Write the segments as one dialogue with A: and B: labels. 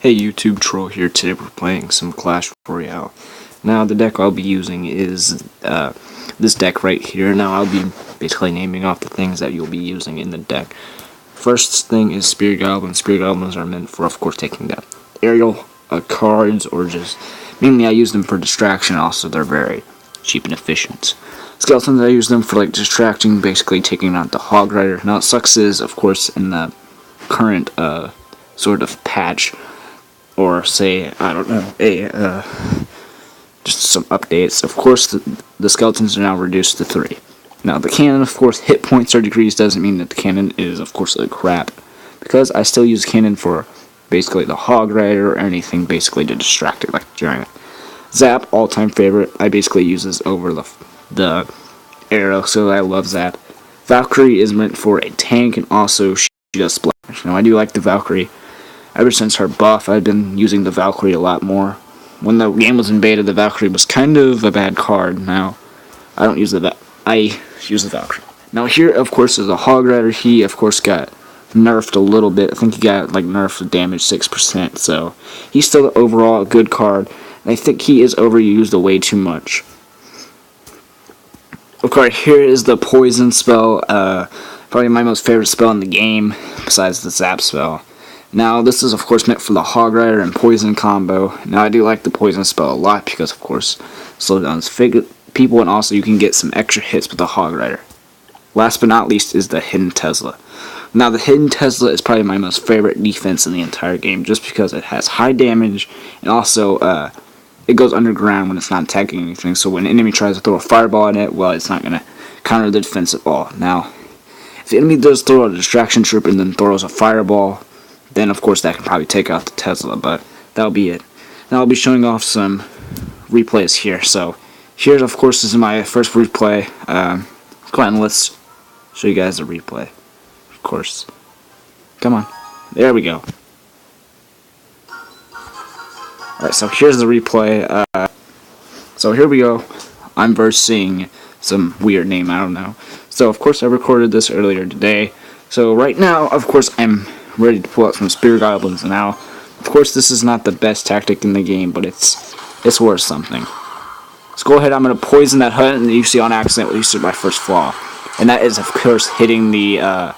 A: Hey YouTube, Troll here. Today we're playing some Clash Royale. Now the deck I'll be using is this deck right here. Now I'll be basically naming off the things that you'll be using in the deck. First thing is Spirit Goblins. Spirit Goblins are meant for, of course, taking down aerial cards, or just mainly I use them for distraction. Also, they're very cheap and efficient. Skeletons, I use them for like distracting, basically taking out the Hog Rider. Now it sucks is, of course, in the current sort of patch, or say, I don't know, just some updates. Of course, the skeletons are now reduced to 3. Now, the cannon, of course, hit points or degrees doesn't mean that the cannon is, of course, a crap, because I still use cannon for basically the Hog Rider or anything basically to distract it, like the giant. Zap, all-time favorite. I basically use this over the arrow, so I love Zap. Valkyrie is meant for a tank, and also she does splash. Now, I do like the Valkyrie. Ever since her buff, I've been using the Valkyrie a lot more. When the game was in beta, the Valkyrie was kind of a bad card. Now, I don't use I use the Valkyrie. Now here, of course, is a Hog Rider. He, of course, got nerfed a little bit. I think he got, like, nerfed with damage 6%. So, he's still overall a good card. And I think he is overused way too much. Of course, here is the Poison spell. Probably my most favorite spell in the game, besides the Zap spell. Now, this is, of course, meant for the Hog Rider and Poison combo. Now, I do like the Poison spell a lot because, of course, slows down people, and also you can get some extra hits with the Hog Rider. Last but not least is the Hidden Tesla. Now, the Hidden Tesla is probably my most favorite defense in the entire game, just because it has high damage, and also, it goes underground when it's not attacking anything, so when an enemy tries to throw a fireball at it, well, it's not going to counter the defense at all. Now, if the enemy does throw a distraction troop and then throws a fireball, then of course that can probably take out the Tesla, but that'll be it. Now I'll be showing off some replays here. So here, of course, is my first replay. Go ahead and let's show you guys a replay. Of course. Come on. There we go. Alright, so here's the replay. So here we go. I'm versing some weird name, I don't know. So of course I recorded this earlier today. So right now, of course, I'm ready to pull out some Spirit Goblins. Now, of course, this is not the best tactic in the game, but it's worth something. Let's go ahead. I'm going to poison that hut, and you see on accident, you see my first flaw, and that is, of course, hitting the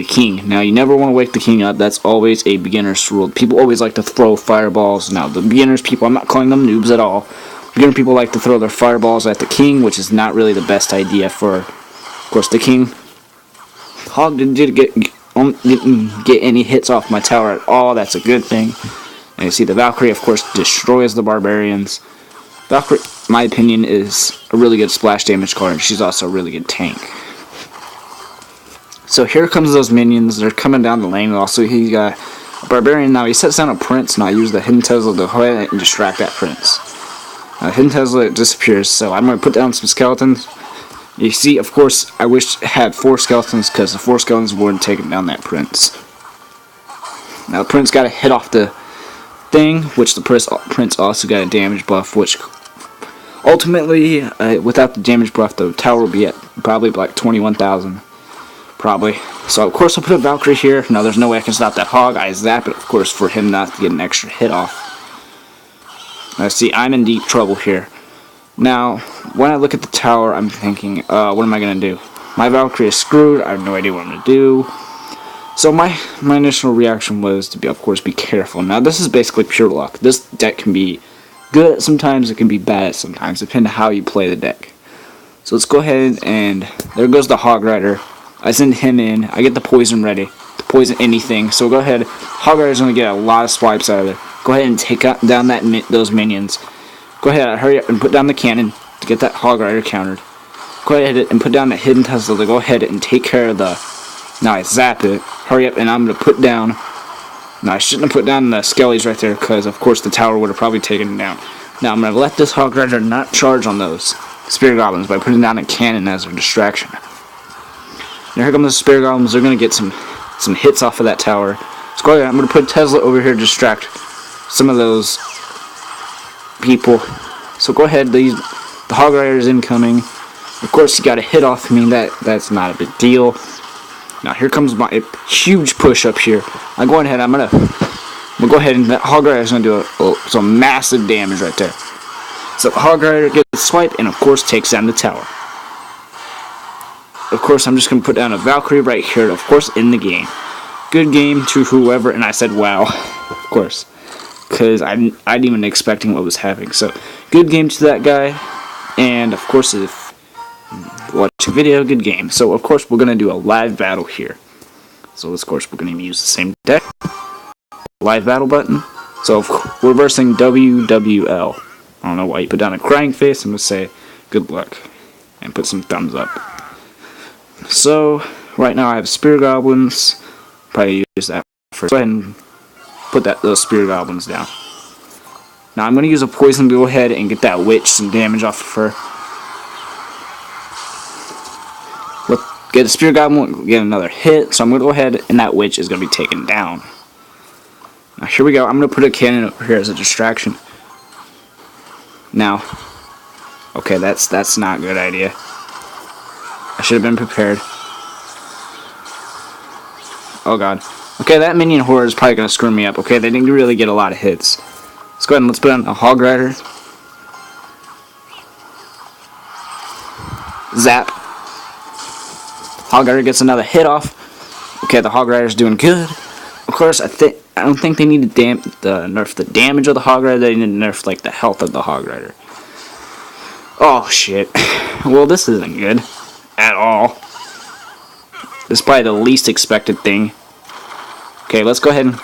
A: king. Now, you never want to wake the king up. That's always a beginner's rule. People always like to throw fireballs. Now, the beginners people, I'm not calling them noobs at all. Beginner people like to throw their fireballs at the king, which is not really the best idea for, of course, the king. Hog didn't get any hits off my tower at all. That's a good thing. And you see the Valkyrie, of course, destroys the barbarians. Valkyrie, in my opinion, is a really good splash damage card, and she's also a really good tank. So here comes those minions. They're coming down the lane. Also, he got a barbarian. Now he sets down a prince, and I use the Hidden Tesla to go ahead and distract that prince. Hidden Tesla disappears, so I'm going to put down some skeletons. You see, of course, I wish it had 4 skeletons, because the 4 skeletons would have taken down that prince. Now, the prince got a hit off the thing, which the prince also got a damage buff, which ultimately, without the damage buff, the tower will be at probably like 21,000. Probably. So, of course, I'll put a Valkyrie here. Now, there's no way I can stop that hog. I zap it, of course, for him not to get an extra hit off. Now, see, I'm in deep trouble here. Now, when I look at the tower, I'm thinking, what am I going to do? My Valkyrie is screwed. I have no idea what I'm going to do. So my initial reaction was to, of course, be careful. Now, this is basically pure luck. This deck can be good sometimes, it can be bad sometimes, depending on how you play the deck. So let's go ahead, and there goes the Hog Rider. I send him in. I get the poison ready to poison anything. So go ahead. Hog Rider's going to get a lot of swipes out of it. Go ahead and take down those minions. Go ahead, hurry up and put down the cannon to get that Hog Rider countered. Go ahead and put down the Hidden Tesla to go ahead and take care of the... Now I zap it. Hurry up, and I'm going to put down... Now I shouldn't have put down the skellies right there, because of course the tower would have probably taken it down. Now I'm going to let this Hog Rider not charge on those Spirit Goblins by putting down a cannon as a distraction. Now here come the Spirit Goblins. They're going to get some hits off of that tower. So go ahead, I'm going to put Tesla over here to distract some of those people. So go ahead, the Hog Rider is incoming. Of course, he got a hit off me. That's not a big deal. Now here comes my huge push up here. I'm going ahead. I'm gonna go ahead and that Hog Rider is gonna do some massive damage right there. So Hog Rider gets a swipe and of course takes down the tower. Of course, I'm just gonna put down a Valkyrie right here. Of course, in the game. Good game to whoever, and I said wow, of course, because I didn't even expecting what was happening. So good game to that guy, and of course if you watch a video, good game. So of course we're gonna do a live battle here. So of course we're gonna use the same deck, live battle button. So we're versing WWL. I don't know why you put down a crying face. I'm gonna say good luck and put some thumbs up. So right now I have Spear Goblins. Probably use that first. Go ahead and put those Spear Goblins down. Now I'm going to use a poison to go ahead and get that witch some damage off of her. Get a Spear Goblin, get another hit. So I'm going to go ahead and that witch is going to be taken down. Now here we go. I'm going to put a cannon over here as a distraction. Now, okay, that's not a good idea. I should have been prepared. Oh god. Okay, that minion horde is probably going to screw me up. Okay, they didn't really get a lot of hits. Let's go ahead and let's put on a Hog Rider. Zap. Hog Rider gets another hit off. Okay, the Hog Rider's doing good. Of course, I don't think they need to nerf the damage of the Hog Rider. They need to nerf like the health of the Hog Rider. Oh shit. Well, this isn't good at all. This is probably the least expected thing. Okay, let's go ahead and...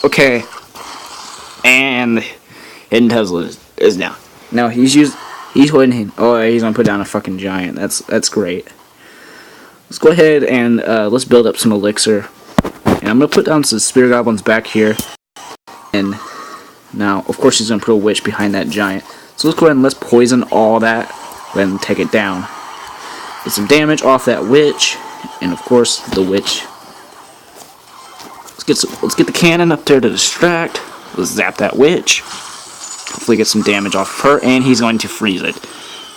A: Okay. And Hidden Tesla is down. Now he's going to put down a fucking giant. That's great. Let's go ahead and let's build up some elixir. And I'm going to put down some Spear Goblins back here. And now, of course, he's going to put a witch behind that giant. So let's go ahead and let's poison all that and take it down. Get some damage off that witch, and of course the witch. Let's get the cannon up there to distract. Let's zap that witch. Hopefully get some damage off of her, and he's going to freeze it.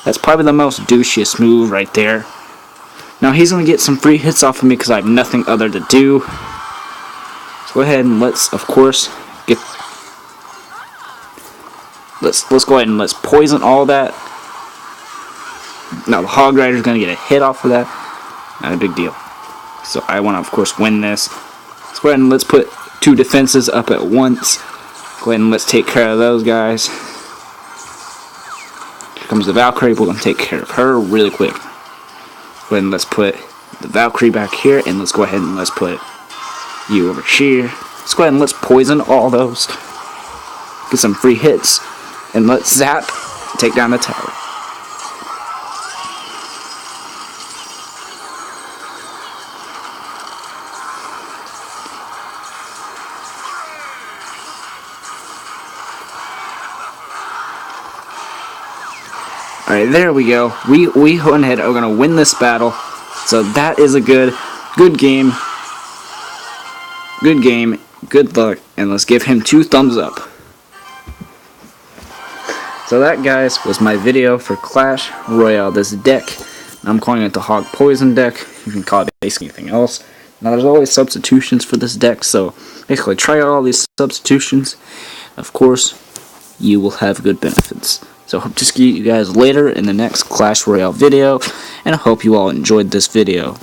A: That's probably the most douchiest move right there. Now he's going to get some free hits off of me because I have nothing other to do. So go ahead and let's, of course, get. Let's go ahead and let's poison all that. Now the Hog Rider is going to get a hit off of that. Not a big deal. So I want to, of course, win this. Let's go ahead and let's put two defenses up at once. Go ahead and let's take care of those guys. Here comes the Valkyrie. We're going to take care of her really quick. Go ahead and let's put the Valkyrie back here. And let's go ahead and let's put you over here. Let's go ahead and let's poison all those. Get some free hits. And let's zap. Take down the tower. Alright, there we go. We went ahead. We're gonna win this battle. So that is a good game. Good game. Good luck. And let's give him 2 thumbs up. So that, guys, was my video for Clash Royale. This deck. I'm calling it the Hog Poison deck. You can call it basically anything else. Now there's always substitutions for this deck. So basically try out all these substitutions. Of course, you will have good benefits. So I hope to see you guys later in the next Clash Royale video, and I hope you all enjoyed this video.